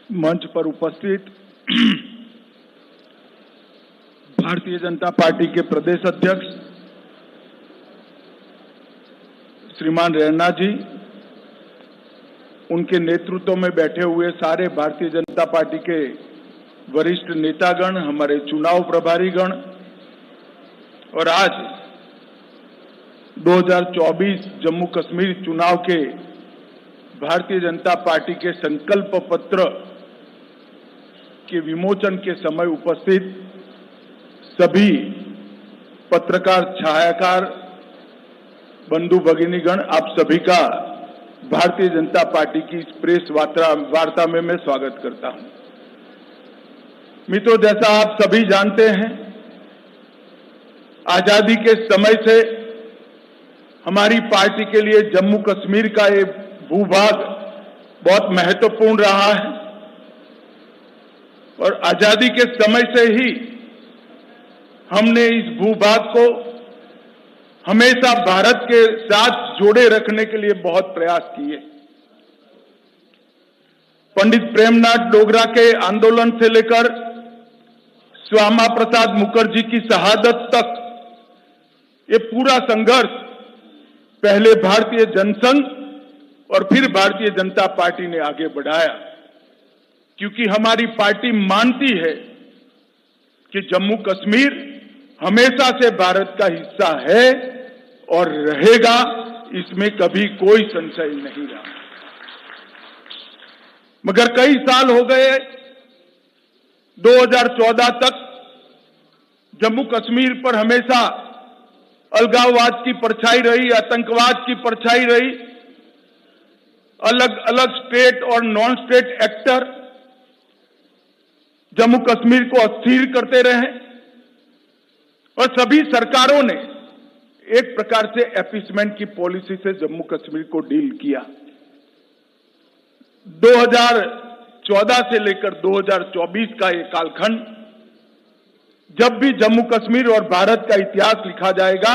मंच पर उपस्थित भारतीय जनता पार्टी के प्रदेश अध्यक्ष श्रीमान रैना जी, उनके नेतृत्व में बैठे हुए सारे भारतीय जनता पार्टी के वरिष्ठ नेतागण, हमारे चुनाव प्रभारीगण और आज 2024 जम्मू कश्मीर चुनाव के भारतीय जनता पार्टी के संकल्प पत्र के विमोचन के समय उपस्थित सभी पत्रकार, छायाकार, बंधु भगिनीगण, आप सभी का भारतीय जनता पार्टी की इस प्रेस वार्ता में मैं स्वागत करता हूं। मित्रों, जैसा आप सभी जानते हैं, आजादी के समय से हमारी पार्टी के लिए जम्मू कश्मीर का ये भूभाग बहुत महत्वपूर्ण रहा है और आजादी के समय से ही हमने इस भूभाग को हमेशा भारत के साथ जोड़े रखने के लिए बहुत प्रयास किए। पंडित प्रेमनाथ डोगरा के आंदोलन से लेकर श्यामा प्रसाद मुखर्जी की शहादत तक ये पूरा संघर्ष पहले भारतीय जनसंघ और फिर भारतीय जनता पार्टी ने आगे बढ़ाया, क्योंकि हमारी पार्टी मानती है कि जम्मू कश्मीर हमेशा से भारत का हिस्सा है और रहेगा, इसमें कभी कोई संशय नहीं रहा। मगर कई साल हो गए, 2014 तक जम्मू कश्मीर पर हमेशा अलगाववाद की परछाई रही, आतंकवाद की परछाई रही। अलग अलग स्टेट और non state actor Jammu Kashmir को अस्थिर करते रहे और सभी सरकारों ने एक प्रकार से अपीसमेंट की पॉलिसी से जम्मू कश्मीर को डील किया। 2014 से लेकर 2024 का ये कालखंड, जब भी जम्मू कश्मीर और भारत का इतिहास लिखा जाएगा,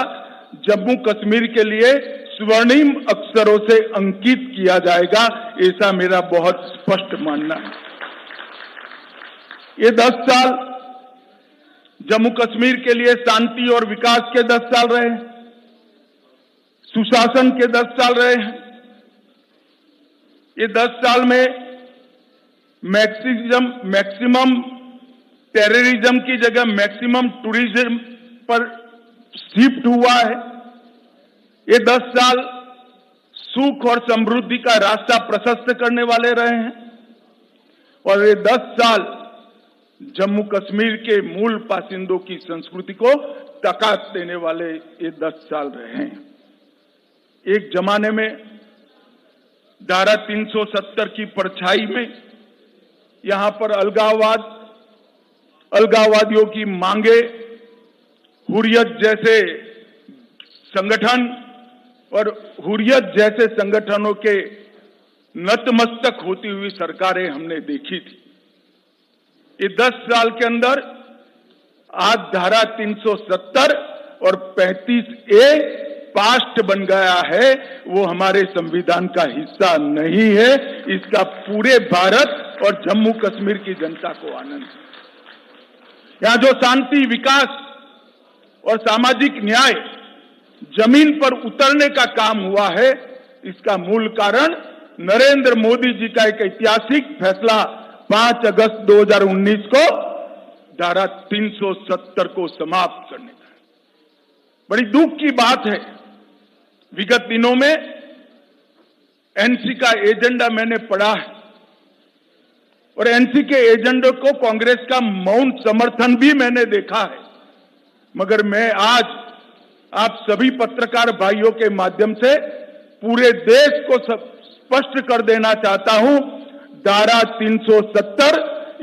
जम्मू कश्मीर के लिए स्वर्णिम अक्षरों से अंकित किया जाएगा, ऐसा मेरा बहुत स्पष्ट मानना है। ये 10 साल जम्मू कश्मीर के लिए शांति और विकास के 10 साल रहे हैं, सुशासन के 10 साल रहे हैं। ये 10 साल में मैक्सिमम टेररिज्म की जगह मैक्सिमम टूरिज्म पर शिफ्ट हुआ है। ये 10 साल सुख और समृद्धि का रास्ता प्रशस्त करने वाले रहे हैं और ये 10 साल जम्मू कश्मीर के मूल बासिंदों की संस्कृति को ताकत देने वाले ये 10 साल रहे हैं। एक जमाने में धारा 370 की परछाई में यहां पर अलगाववादियों की मांगे, हुर्रियत जैसे संगठन और हुर्रियत जैसे संगठनों के नतमस्तक होती हुई सरकारें हमने देखी थी। ये 10 साल के अंदर आज धारा 370 और 35A पास्ट बन गया है, वो हमारे संविधान का हिस्सा नहीं है। इसका पूरे भारत और जम्मू कश्मीर की जनता को आनंद है। यहां जो शांति, विकास और सामाजिक न्याय जमीन पर उतरने का काम हुआ है, इसका मूल कारण नरेंद्र मोदी जी का एक ऐतिहासिक फैसला 5 अगस्त 2019 को धारा 370 को समाप्त करने का। बड़ी दुख की बात है, विगत दिनों में एनसी का एजेंडा मैंने पढ़ा है और एनसी के एजेंडे को कांग्रेस का मौन समर्थन भी मैंने देखा है। मगर मैं आज आप सभी पत्रकार भाइयों के माध्यम से पूरे देश को स्पष्ट कर देना चाहता हूं, धारा 370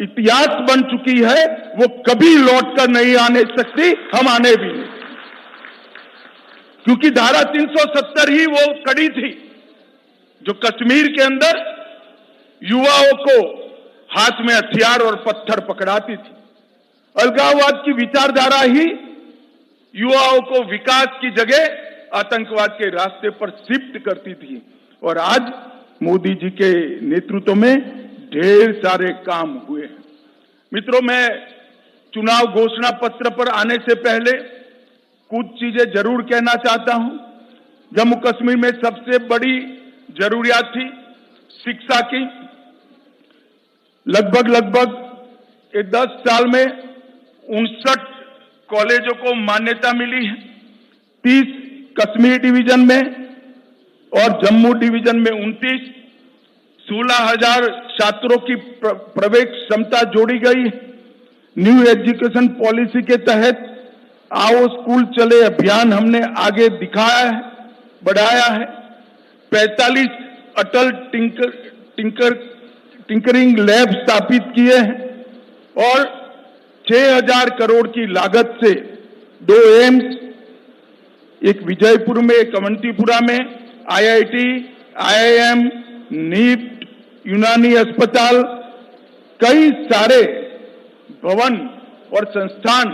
इतिहास बन चुकी है, वो कभी लौटकर नहीं आने सकती, हम आने भी नहीं, क्योंकि धारा 370 ही वो कड़ी थी जो कश्मीर के अंदर युवाओं को हाथ में हथियार और पत्थर पकड़ाती थी। अलगाववाद की विचारधारा ही युवाओं को विकास की जगह आतंकवाद के रास्ते पर शिफ्ट करती थी और आज मोदी जी के नेतृत्व में ढेर सारे काम हुए हैं। मित्रों, मैं चुनाव घोषणा पत्र पर आने से पहले कुछ चीजें जरूर कहना चाहता हूं। जम्मू कश्मीर में सबसे बड़ी जरूरियात थी शिक्षा की। लगभग 10 साल में 59 कॉलेजों को मान्यता मिली है। 30 कश्मीर डिवीजन में और जम्मू डिवीजन में 29, 16,000 छात्रों की प्रवेश क्षमता जोड़ी गई है। न्यू एजुकेशन पॉलिसी के तहत आओ स्कूल चले अभियान हमने आगे दिखाया है, बढ़ाया है। 45 अटल टिंकरिंग लैब स्थापित किए हैं और 6,000 करोड़ की लागत से 2 एम्स, एक विजयपुर में, एक अवंतीपुरा में, IIT, IIM, नीट, यूनानी अस्पताल, कई सारे भवन और संस्थान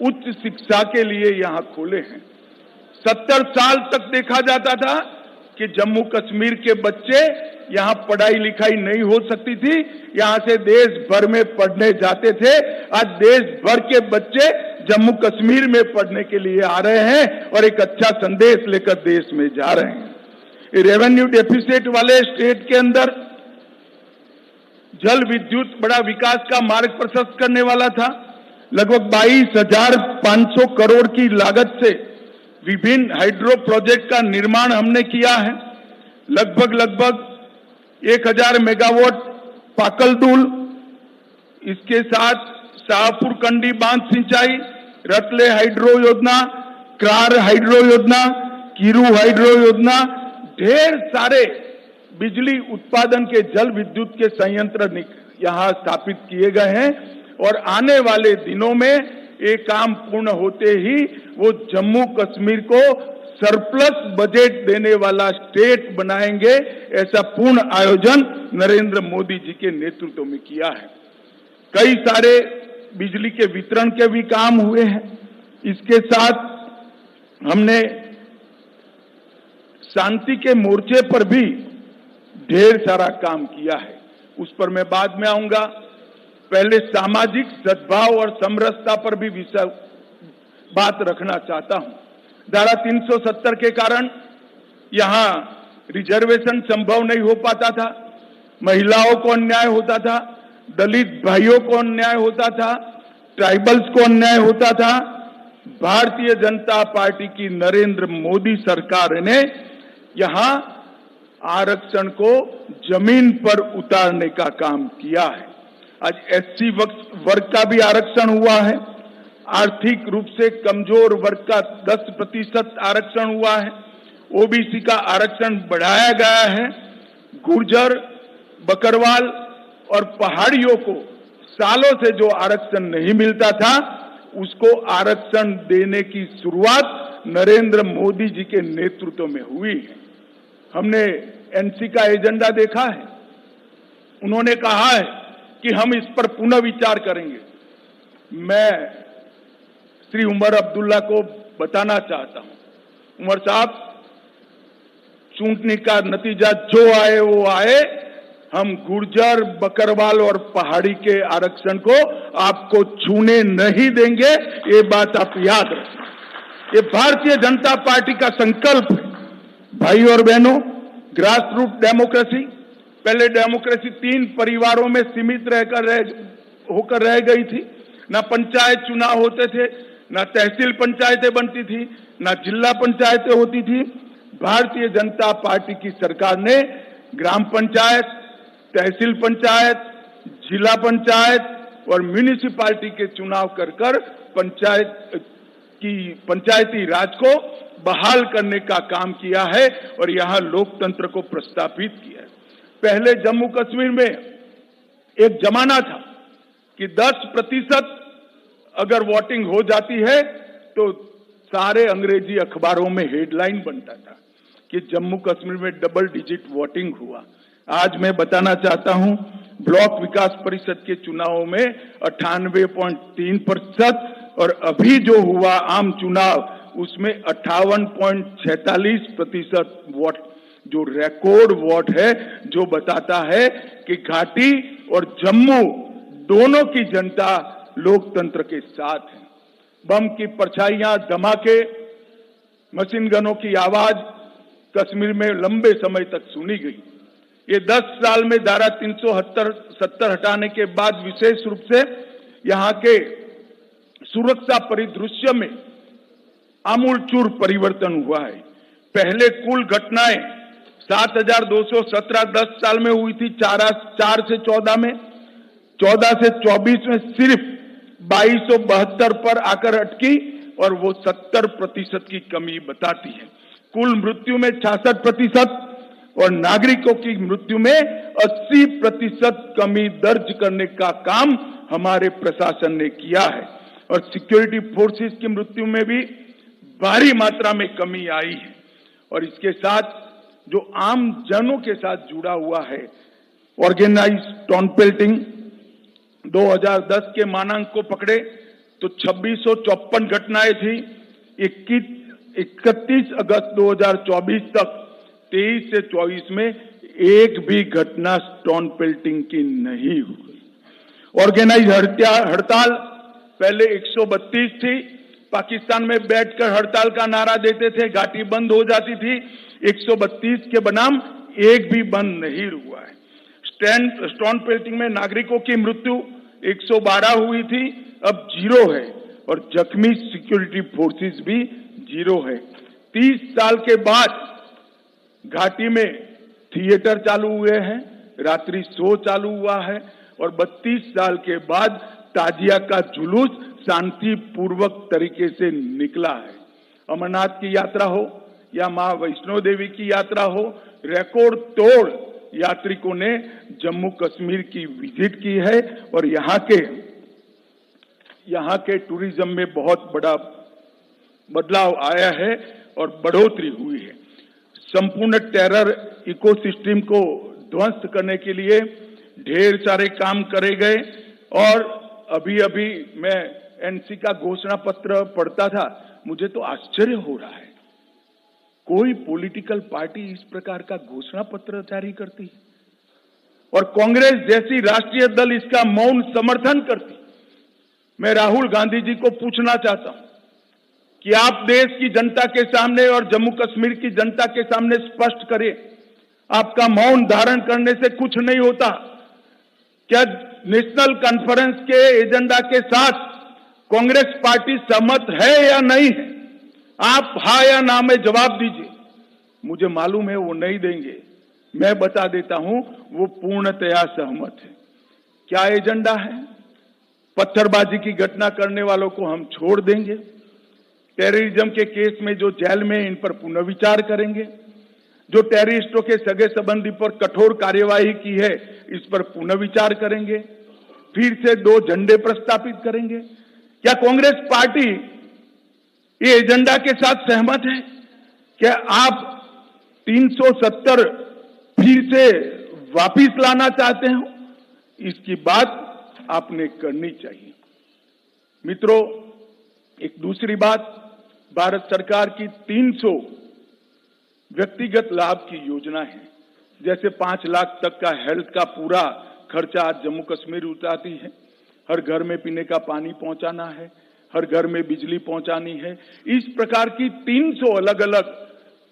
उच्च शिक्षा के लिए यहां खोले हैं। 70 साल तक देखा जाता था कि जम्मू कश्मीर के बच्चे यहां पढ़ाई लिखाई नहीं हो सकती थी, यहां से देश भर में पढ़ने जाते थे। आज देश भर के बच्चे जम्मू कश्मीर में पढ़ने के लिए आ रहे हैं और एक अच्छा संदेश लेकर देश में जा रहे हैं। रेवेन्यू डेफिसिट वाले स्टेट के अंदर जल विद्युत बड़ा विकास का मार्ग प्रशस्त करने वाला था। लगभग 22,500 करोड़ की लागत से विभिन्न हाइड्रो प्रोजेक्ट का निर्माण हमने किया है। लगभग 1,000 मेगावाट पाकलदुल, इसके साथ शाहपुर कंडी बांध सिंचाई, रतले हाइड्रो योजना, क्रार हाइड्रो योजना, कीरू हाइड्रो योजना, ढेर सारे बिजली उत्पादन के जल विद्युत के संयंत्र यहां स्थापित किए गए हैं और आने वाले दिनों में ये काम पूर्ण होते ही वो जम्मू कश्मीर को सरप्लस बजट देने वाला स्टेट बनाएंगे। ऐसा पूर्ण आयोजन नरेंद्र मोदी जी के नेतृत्व में किया है। कई सारे बिजली के वितरण के भी काम हुए हैं। इसके साथ हमने शांति के मोर्चे पर भी ढेर सारा काम किया है, उस पर मैं बाद में आऊंगा। पहले सामाजिक सद्भाव और समरसता पर भी बात रखना चाहता हूं। धारा 370 के कारण यहां रिजर्वेशन संभव नहीं हो पाता था, महिलाओं को अन्याय होता था, दलित भाइयों को अन्याय होता था, ट्राइबल्स को अन्याय होता था। भारतीय जनता पार्टी की नरेंद्र मोदी सरकार ने यहां आरक्षण को जमीन पर उतारने का काम किया है। आज SC वर्ग का भी आरक्षण हुआ है। आर्थिक रूप से कमजोर वर्ग का 10% आरक्षण हुआ है। OBC का आरक्षण बढ़ाया गया है। गुर्जर, बकरवाल और पहाड़ियों को सालों से जो आरक्षण नहीं मिलता था, उसको आरक्षण देने की शुरुआत नरेंद्र मोदी जी के नेतृत्व में हुई है। हमने NC का एजेंडा देखा है। उन्होंने कहा है कि हम इस पर पुनः विचार करेंगे। मैं श्री उमर अब्दुल्ला को बताना चाहता हूं, उमर साहब, चुनाव का नतीजा जो आए वो आए, हम गुर्जर, बकरवाल और पहाड़ी के आरक्षण को आपको छूने नहीं देंगे। ये बात आप याद रखें। ये भारतीय जनता पार्टी का संकल्प है। भाई और बहनों, ग्रास रूट डेमोक्रेसी, पहले डेमोक्रेसी 3 परिवारों में सीमित होकर रह गई थी। ना पंचायत चुनाव होते थे, ना तहसील पंचायतें बनती थी, ना जिला पंचायतें होती थी। भारतीय जनता पार्टी की सरकार ने ग्राम पंचायत, तहसील पंचायत, जिला पंचायत और म्यूनिसिपैलिटी के चुनाव कर पंचायती राज को बहाल करने का काम किया है और यहां लोकतंत्र को प्रस्थापित किया है। पहले जम्मू कश्मीर में एक जमाना था कि 10% अगर वोटिंग हो जाती है तो सारे अंग्रेजी अखबारों में हेडलाइन बनता था कि जम्मू कश्मीर में डबल डिजिट वोटिंग हुआ। आज मैं बताना चाहता हूं, ब्लॉक विकास परिषद के चुनावों में 98.3% और अभी जो हुआ आम चुनाव उसमें 58.46% वोट जो रिकॉर्ड वोट है, जो बताता है कि घाटी और जम्मू दोनों की जनता लोकतंत्र के साथ है। बम की परछाइयां, धमाके, मशीन गनों की आवाज कश्मीर में लंबे समय तक सुनी गई। ये 10 साल में धारा 370 हटाने के बाद विशेष रूप से यहां के सुरक्षा परिदृश्य में आमूलचूल परिवर्तन हुआ है। पहले कुल घटनाएं 7,217 10 साल में हुई थी, 4 से 14 में, 14 से 24 में सिर्फ 2272 पर आकर अटकी और वो 70% की कमी बताती है। कुल मृत्यु में 66% और नागरिकों की मृत्यु में 80% कमी दर्ज करने का काम हमारे प्रशासन ने किया है और सिक्योरिटी फोर्सेस की मृत्यु में भी भारी मात्रा में कमी आई है। और इसके साथ जो आम जनों के साथ जुड़ा हुआ है, ऑर्गेनाइज टाउन पेल्टिंग 2010 के मानांक को पकड़े तो 2654 घटनाएं थी। 31 अगस्त 2024 तक 23 से 24 में एक भी घटना स्टोन पेल्टिंग की नहीं हुई। ऑर्गेनाइज हड़ताल पहले 132 थी, पाकिस्तान में बैठकर हड़ताल का नारा देते थे, घाटी बंद हो जाती थी। 132 के बनाम एक भी बंद नहीं हुआ है। स्टोन पेल्टिंग में नागरिकों की मृत्यु 112 हुई थी, अब 0 है और जख्मी सिक्योरिटी फोर्सेस भी 0 है। 30 साल के बाद घाटी में थिएटर चालू हुए हैं, रात्रि शो चालू हुआ है और 32 साल के बाद ताजिया का जुलूस शांतिपूर्वक तरीके से निकला है। अमरनाथ की यात्रा हो या मां वैष्णो देवी की यात्रा हो, रिकॉर्ड तोड़ यात्रिकों ने जम्मू कश्मीर की विजिट की है और यहाँ के टूरिज्म में बहुत बड़ा बदलाव आया है और बढ़ोतरी हुई है। संपूर्ण टेरर इकोसिस्टम को ध्वस्त करने के लिए ढेर सारे काम करे गए और अभी मैं एनसी का घोषणा पत्र पढ़ता था, मुझे तो आश्चर्य हो रहा है, कोई पॉलिटिकल पार्टी इस प्रकार का घोषणा पत्र जारी करती है और कांग्रेस जैसी राष्ट्रीय दल इसका मौन समर्थन करती। मैं राहुल गांधी जी को पूछना चाहता हूं कि आप देश की जनता के सामने और जम्मू कश्मीर की जनता के सामने स्पष्ट करें, आपका मौन धारण करने से कुछ नहीं होता। क्या नेशनल कॉन्फ्रेंस के एजेंडा के साथ कांग्रेस पार्टी सहमत है या नहीं है? आप हाँ या ना में जवाब दीजिए। मुझे मालूम है वो नहीं देंगे, मैं बता देता हूं वो पूर्णतया सहमत है। क्या एजेंडा है? पत्थरबाजी की घटना करने वालों को हम छोड़ देंगे, टेररिज्म के केस में जो जेल में इन पर पुनर्विचार करेंगे, जो टेररिस्टों के सगे संबंधी पर कठोर कार्यवाही की है इस पर पुनर्विचार करेंगे, फिर से 2 झंडे प्रस्तापित करेंगे। क्या कांग्रेस पार्टी ये एजेंडा के साथ सहमत है? क्या आप 370 फिर से वापिस लाना चाहते हो? इसकी बात आपने करनी चाहिए। मित्रों, एक दूसरी बात, भारत सरकार की 300 व्यक्तिगत लाभ की योजना है। जैसे 5 लाख तक का हेल्थ का पूरा खर्चा आज जम्मू कश्मीर उठाती है, हर घर में पीने का पानी पहुंचाना है, हर घर में बिजली पहुंचानी है। इस प्रकार की 300 अलग अलग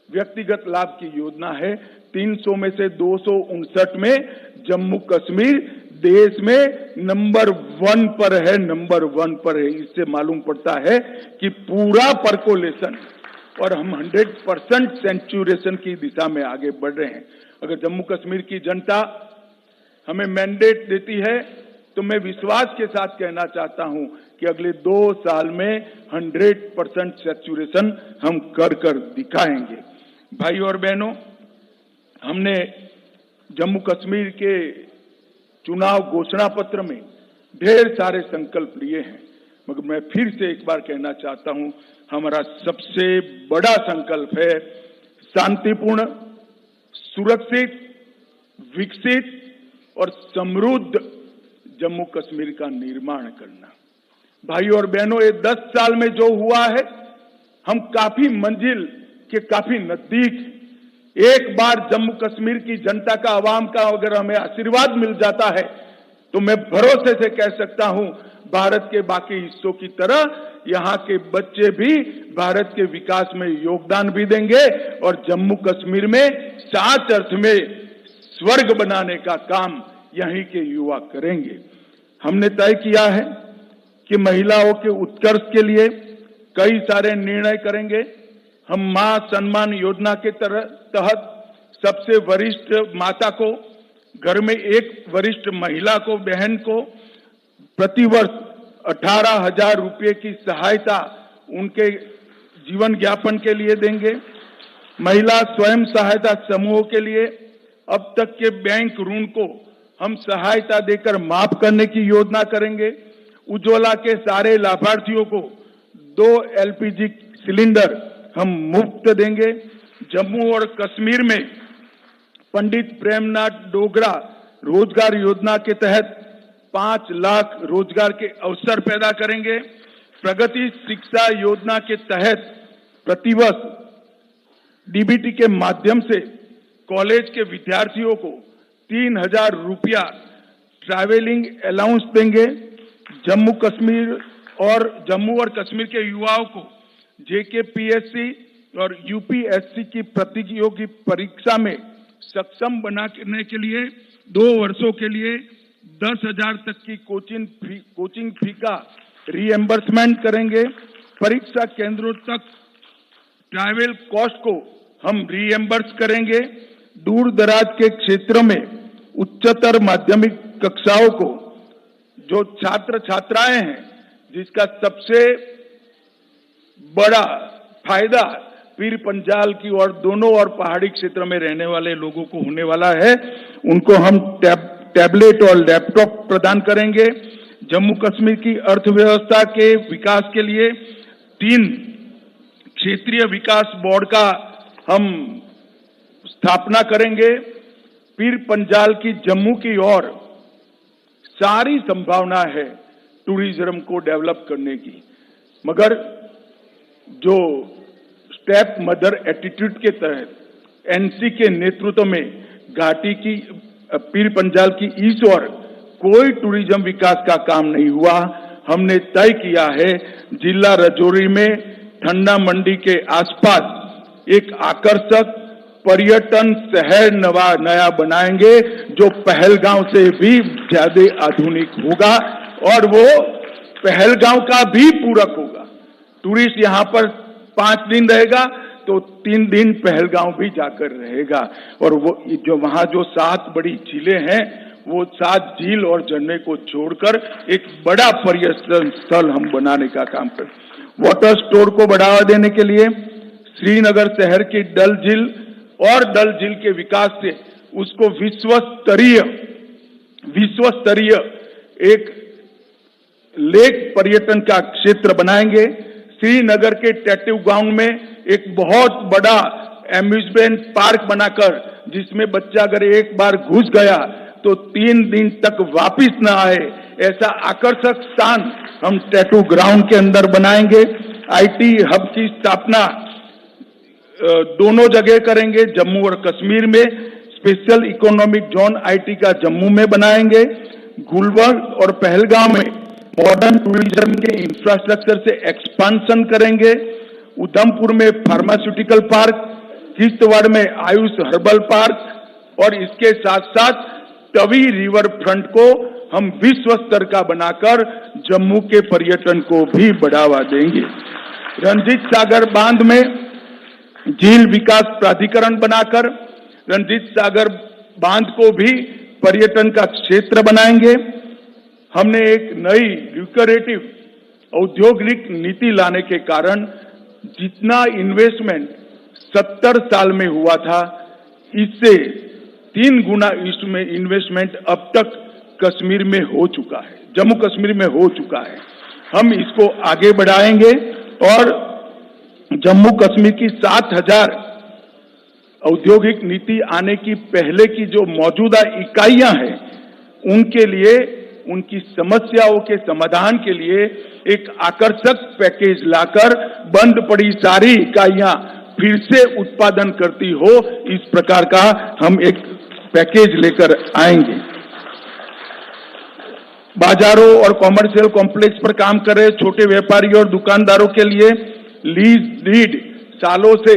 व्यक्तिगत लाभ की योजना है। 300 में से 259 में जम्मू कश्मीर देश में नंबर 1 पर है, नंबर 1 पर है। इससे मालूम पड़ता है कि पूरा परकोलेशन और हम 100% सेंचुरेशन की दिशा में आगे बढ़ रहे हैं। अगर जम्मू कश्मीर की जनता हमें मैंडेट देती है तो मैं विश्वास के साथ कहना चाहता हूं कि अगले 2 साल में 100% सेचुरेशन हम कर दिखाएंगे। भाई और बहनों, हमने जम्मू कश्मीर के चुनाव घोषणा पत्र में ढेर सारे संकल्प लिए हैं, मगर मैं फिर से एक बार कहना चाहता हूं, हमारा सबसे बड़ा संकल्प है शांतिपूर्ण, सुरक्षित, विकसित और समृद्ध जम्मू कश्मीर का निर्माण करना। भाइयों और बहनों, ये 10 साल में जो हुआ है, हम काफी मंजिल के काफी नजदीक, एक बार जम्मू कश्मीर की जनता का, आवाम का अगर हमें आशीर्वाद मिल जाता है तो मैं भरोसे से कह सकता हूं, भारत के बाकी हिस्सों की तरह यहां के बच्चे भी भारत के विकास में योगदान भी देंगे और जम्मू कश्मीर में सच अर्थ में स्वर्ग बनाने का काम यहीं के युवा करेंगे। हमने तय किया है कि महिलाओं के उत्कर्ष के लिए कई सारे निर्णय करेंगे। हम मां सम्मान योजना के तहत सबसे वरिष्ठ माता को, घर में एक वरिष्ठ महिला को, बहन को प्रतिवर्ष 18,000 रुपये की सहायता उनके जीवन यापन के लिए देंगे। महिला स्वयं सहायता समूहों के लिए अब तक के बैंक ऋण को हम सहायता देकर माफ करने की योजना करेंगे। उज्ज्वला के सारे लाभार्थियों को 2 LPG सिलेंडर हम मुफ्त देंगे। जम्मू और कश्मीर में पंडित प्रेमनाथ डोगरा रोजगार योजना के तहत 5 लाख रोजगार के अवसर पैदा करेंगे। प्रगति शिक्षा योजना के तहत प्रतिवर्ष DBT के माध्यम से कॉलेज के विद्यार्थियों को 3,000 रुपया ट्रैवलिंग अलाउंस देंगे। जम्मू और कश्मीर के युवाओं को JKPSC और UPSC की प्रतियोगी परीक्षा में सक्षम बनाने के लिए 2 वर्षों के लिए 10,000 तक की कोचिंग फी का रीएम्बर्समेंट करेंगे। परीक्षा केंद्रों तक ट्रैवल कॉस्ट को हम रीएम्बर्स करेंगे। दूर दराज के क्षेत्रों में उच्चतर माध्यमिक कक्षाओं को जो छात्र छात्राएं हैं, जिसका सबसे बड़ा फायदा पीर पंजाल की और दोनों और पहाड़ी क्षेत्र में रहने वाले लोगों को होने वाला है, उनको हम टैबलेट और लैपटॉप प्रदान करेंगे। जम्मू कश्मीर की अर्थव्यवस्था के विकास के लिए 3 क्षेत्रीय विकास बोर्ड का हम स्थापना करेंगे। पीर पंजाल की जम्मू की ओर सारी संभावना है टूरिज्म को डेवलप करने की, मगर जो स्टेप मदर एटीट्यूड के तहत NC के नेतृत्व में घाटी की पीर पंजाल की इस ओर कोई टूरिज्म विकास का काम नहीं हुआ। हमने तय किया है जिला राजौरी में ठंडा मंडी के आसपास एक आकर्षक पर्यटन शहर नया बनाएंगे जो पहलगांव से भी ज्यादा आधुनिक होगा और वो पहलगांव का भी पूरक होगा। टूरिस्ट यहाँ पर 5 दिन रहेगा तो 3 दिन पहलगांव भी जाकर रहेगा और वो जो वहाँ जो 7 बड़ी झीलें हैं, वो 7 झील और झरने को छोड़कर एक बड़ा पर्यटन स्थल हम बनाने का काम करें। वाटर स्टोर को बढ़ावा देने के लिए श्रीनगर शहर की डल झील और डल झील के विकास से उसको विश्व स्तरीय एक लेक पर्यटन का क्षेत्र बनाएंगे। श्रीनगर के टैटू गांव में एक बहुत बड़ा एम्यूजमेंट पार्क बनाकर जिसमें बच्चा अगर एक बार घुस गया तो 3 दिन तक वापिस न आए, ऐसा आकर्षक स्थान हम टैटू ग्राउंड के अंदर बनाएंगे। IT हब की स्थापना दोनों जगह करेंगे। जम्मू और कश्मीर में स्पेशल इकोनॉमिक जोन IT का जम्मू में बनाएंगे। गुलबर्ग और पहलगांव में मॉडर्न टूरिज्म के इंफ्रास्ट्रक्चर से एक्सपांशन करेंगे। उधमपुर में फार्मास्यूटिकल पार्क, किश्तवाड़ में आयुष हर्बल पार्क और इसके साथ साथ तवी रिवर फ्रंट को हम विश्व स्तर का बनाकर जम्मू के पर्यटन को भी बढ़ावा देंगे। रंजीत सागर बांध में झील विकास प्राधिकरण बनाकर रंजीत सागर बांध को भी पर्यटन का क्षेत्र बनाएंगे। हमने एक नई ल्यूक्रेटिव औद्योगिक नीति लाने के कारण जितना इन्वेस्टमेंट 70 साल में हुआ था, इससे 3 गुना इसमें इन्वेस्टमेंट अब तक कश्मीर में हो चुका है, जम्मू कश्मीर में हो चुका है। हम इसको आगे बढ़ाएंगे और जम्मू कश्मीर की 7,000 औद्योगिक नीति आने की पहले की जो मौजूदा इकाइयां हैं, उनके लिए उनकी समस्याओं के समाधान के लिए एक आकर्षक पैकेज लाकर बंद पड़ी सारी इकाइयां फिर से उत्पादन करती हो, इस प्रकार का हम एक पैकेज लेकर आएंगे। बाजारों और कॉमर्शियल कॉम्प्लेक्स पर काम कर रहे छोटे व्यापारियों और दुकानदारों के लिए लीज डीड सालों से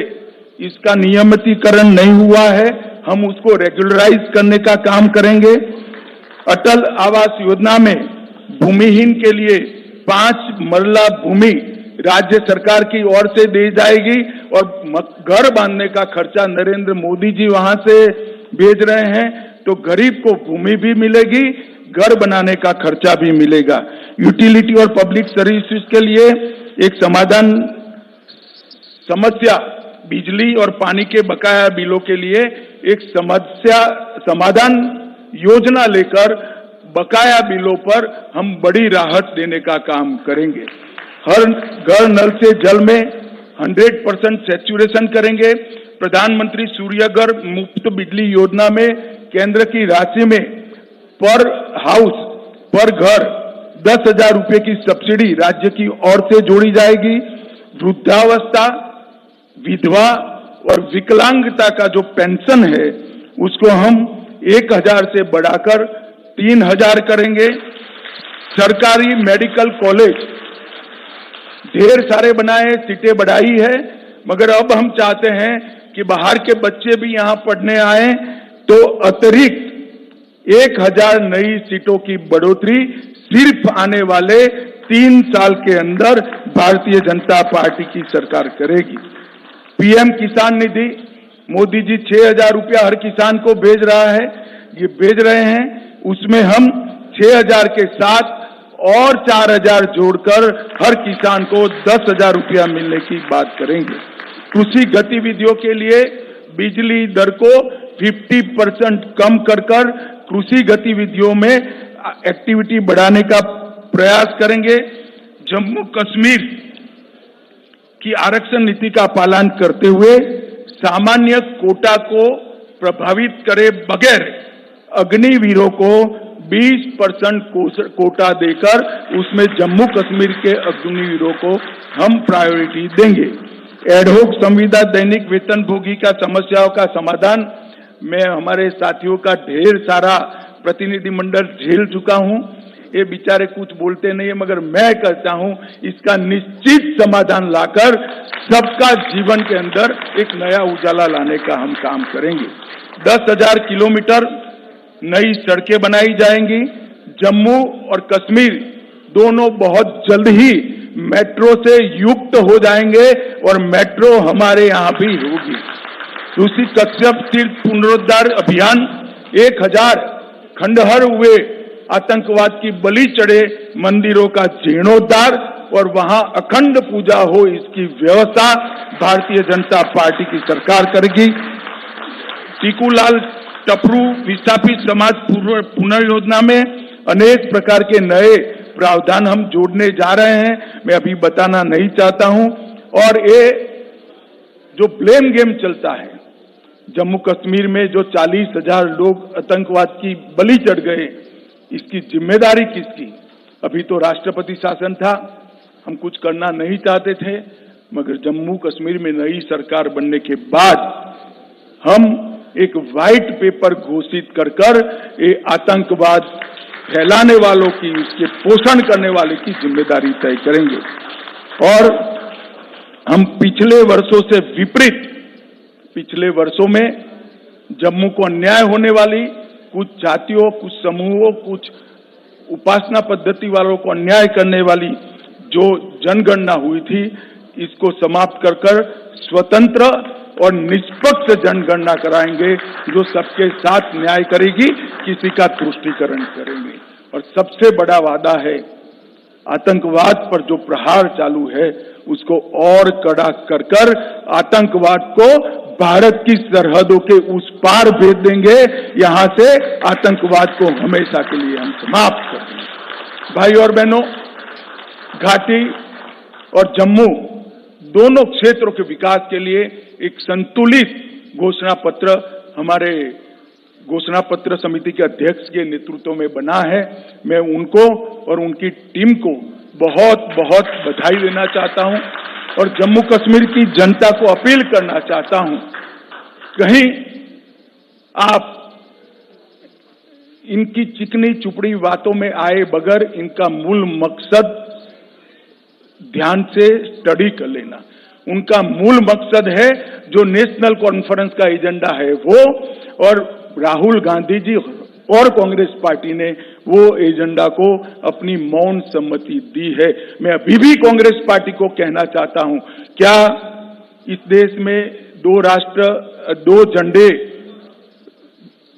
इसका नियमितीकरण नहीं हुआ है, हम उसको रेगुलराइज करने का काम करेंगे। अटल आवास योजना में भूमिहीन के लिए 5 मरला भूमि राज्य सरकार की ओर से दी जाएगी और घर बांधने का खर्चा नरेंद्र मोदी जी वहां से भेज रहे हैं, तो गरीब को भूमि भी मिलेगी, घर बनाने का खर्चा भी मिलेगा। यूटिलिटी और पब्लिक सर्विसेज के लिए एक समस्या बिजली और पानी के बकाया बिलों के लिए एक समाधान योजना लेकर बकाया बिलों पर हम बड़ी राहत देने का काम करेंगे। हर घर नल से जल में 100% सैचुरेशन करेंगे। प्रधानमंत्री सूर्यघर मुफ्त बिजली योजना में केंद्र की राशि में पर हाउस पर घर 10,000 रुपए की सब्सिडी राज्य की ओर से जोड़ी जाएगी। वृद्धावस्था, विधवा और विकलांगता का जो पेंशन है उसको हम 1,000 से बढ़ाकर 3,000 करेंगे। सरकारी मेडिकल कॉलेज ढेर सारे बनाए, सीटें बढ़ाई है, मगर अब हम चाहते हैं कि बाहर के बच्चे भी यहां पढ़ने आए, तो अतिरिक्त 1,000 नई सीटों की बढ़ोतरी सिर्फ आने वाले 3 साल के अंदर भारतीय जनता पार्टी की सरकार करेगी। पीएम किसान निधि मोदी जी 6,000 रुपया हर किसान को भेज रहे हैं, उसमें हम 6,000 के साथ और 4,000 जोड़कर हर किसान को 10,000 रुपया मिलने की बात करेंगे। कृषि गतिविधियों के लिए बिजली दर को 50% कम कर कृषि गतिविधियों में एक्टिविटी बढ़ाने का प्रयास करेंगे। जम्मू कश्मीर की आरक्षण नीति का पालन करते हुए सामान्य कोटा को प्रभावित करे बगैर अग्निवीरों को 20% कोटा देकर उसमें जम्मू कश्मीर के अग्निवीरों को हम प्रायोरिटी देंगे। एडहोक संविदा दैनिक वेतन भोगी का समस्याओं का समाधान मैं हमारे साथियों का ढेर सारा प्रतिनिधिमंडल झेल चुका हूं, ये बेचारे कुछ बोलते नहीं है, मगर मैं कहता हूं इसका निश्चित समाधान लाकर सबका जीवन के अंदर एक नया उजाला लाने का हम काम करेंगे। 10,000 किलोमीटर नई सड़कें बनाई जाएंगी। जम्मू और कश्मीर दोनों बहुत जल्द ही मेट्रो से युक्त हो जाएंगे और मेट्रो हमारे यहाँ भी होगी। दूसरी कश्यप तीर्थ पुनरुद्धार अभियान 1,000 खंडहर हुए आतंकवाद की बलि चढ़े मंदिरों का जीर्णोद्धार और वहां अखंड पूजा हो, इसकी व्यवस्था भारतीय जनता पार्टी की सरकार करेगी। टीकूलाल टपरू विस्थापित समाज पुनर्योजना में अनेक प्रकार के नए प्रावधान हम जोड़ने जा रहे हैं, मैं अभी बताना नहीं चाहता हूं। और ये जो ब्लेम गेम चलता है, जम्मू कश्मीर में जो 40,000 लोग आतंकवाद की बलि चढ़ गए, इसकी जिम्मेदारी किसकी? अभी तो राष्ट्रपति शासन था, हम कुछ करना नहीं चाहते थे, मगर जम्मू कश्मीर में नई सरकार बनने के बाद हम एक व्हाइट पेपर घोषित कर ये आतंकवाद फैलाने वालों की, उसके पोषण करने वाले की जिम्मेदारी तय करेंगे। और हम पिछले वर्षों से विपरीत, पिछले वर्षों में जम्मू को अन्याय होने वाली कुछ जातियों, कुछ समूहों, कुछ उपासना पद्धति वालों को अन्याय करने वाली जो जनगणना हुई थी, इसको समाप्त कर स्वतंत्र और निष्पक्ष जनगणना कराएंगे जो सबके साथ न्याय करेगी, किसी का तुष्टीकरण करेंगे। और सबसे बड़ा वादा है, आतंकवाद पर जो प्रहार चालू है उसको और कड़ा कर आतंकवाद को भारत की सरहदों के उस पार भेज देंगे, यहां से आतंकवाद को हमेशा के लिए हम समाप्त कर देंगे। भाई और बहनों, घाटी और जम्मू दोनों क्षेत्रों के विकास के लिए एक संतुलित घोषणा पत्र हमारे घोषणा पत्र समिति के अध्यक्ष के नेतृत्व में बना है। मैं उनको और उनकी टीम को बहुत बहुत बधाई देना चाहता हूं। और जम्मू कश्मीर की जनता को अपील करना चाहता हूं, कहीं आप इनकी चिकनी चुपड़ी बातों में आए बगैर इनका मूल मकसद ध्यान से स्टडी कर लेना। उनका मूल मकसद है जो नेशनल कॉन्फ्रेंस का एजेंडा है वो, और राहुल गांधी जी और कांग्रेस पार्टी ने वो एजेंडा को अपनी मौन सम्मति दी है। मैं अभी भी कांग्रेस पार्टी को कहना चाहता हूं, क्या इस देश में 2 राष्ट्र 2 झंडे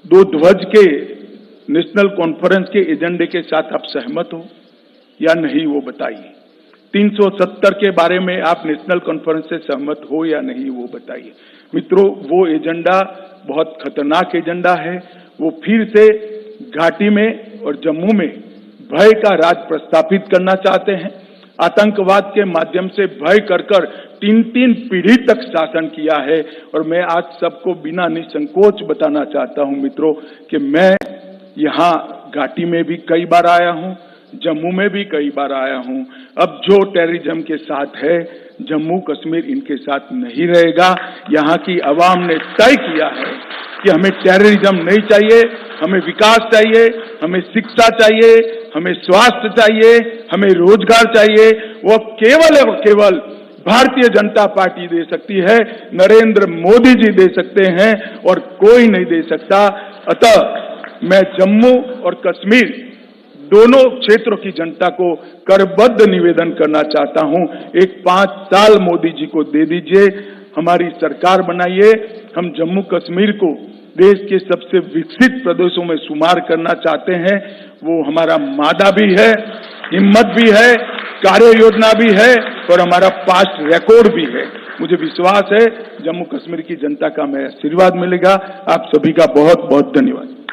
2 ध्वज के नेशनल कॉन्फ्रेंस के एजेंडे के साथ आप सहमत हो या नहीं, वो बताइए। 370 के बारे में आप नेशनल कॉन्फ्रेंस से सहमत हो या नहीं, वो बताइए। मित्रों, वो एजेंडा बहुत खतरनाक एजेंडा है। वो फिर से घाटी में और जम्मू में भय का राज प्रस्थापित करना चाहते हैं। आतंकवाद के माध्यम से भय कर 3 पीढ़ी तक शासन किया है। और मैं आज सबको बिना निसंकोच बताना चाहता हूं मित्रों कि मैं यहाँ घाटी में भी कई बार आया हूं, जम्मू में भी कई बार आया हूं। अब जो टेररिज्म के साथ है, जम्मू कश्मीर इनके साथ नहीं रहेगा। यहाँ की आवाम ने तय किया है कि हमें टेररिज्म नहीं चाहिए, हमें विकास चाहिए, हमें शिक्षा चाहिए, हमें स्वास्थ्य चाहिए, हमें रोजगार चाहिए। वो केवल और केवल भारतीय जनता पार्टी दे सकती है, नरेंद्र मोदी जी दे सकते हैं और कोई नहीं दे सकता। अतः मैं जम्मू और कश्मीर दोनों क्षेत्रों की जनता को करबद्ध निवेदन करना चाहता हूं, एक 5 साल मोदी जी को दे दीजिए, हमारी सरकार बनाइए। हम जम्मू कश्मीर को देश के सबसे विकसित प्रदेशों में शुमार करना चाहते हैं। वो हमारा मादा भी है, हिम्मत भी है, कार्य योजना भी है और हमारा पास्ट रिकॉर्ड भी है। मुझे विश्वास है जम्मू कश्मीर की जनता का हमें आशीर्वाद मिलेगा। आप सभी का बहुत बहुत धन्यवाद।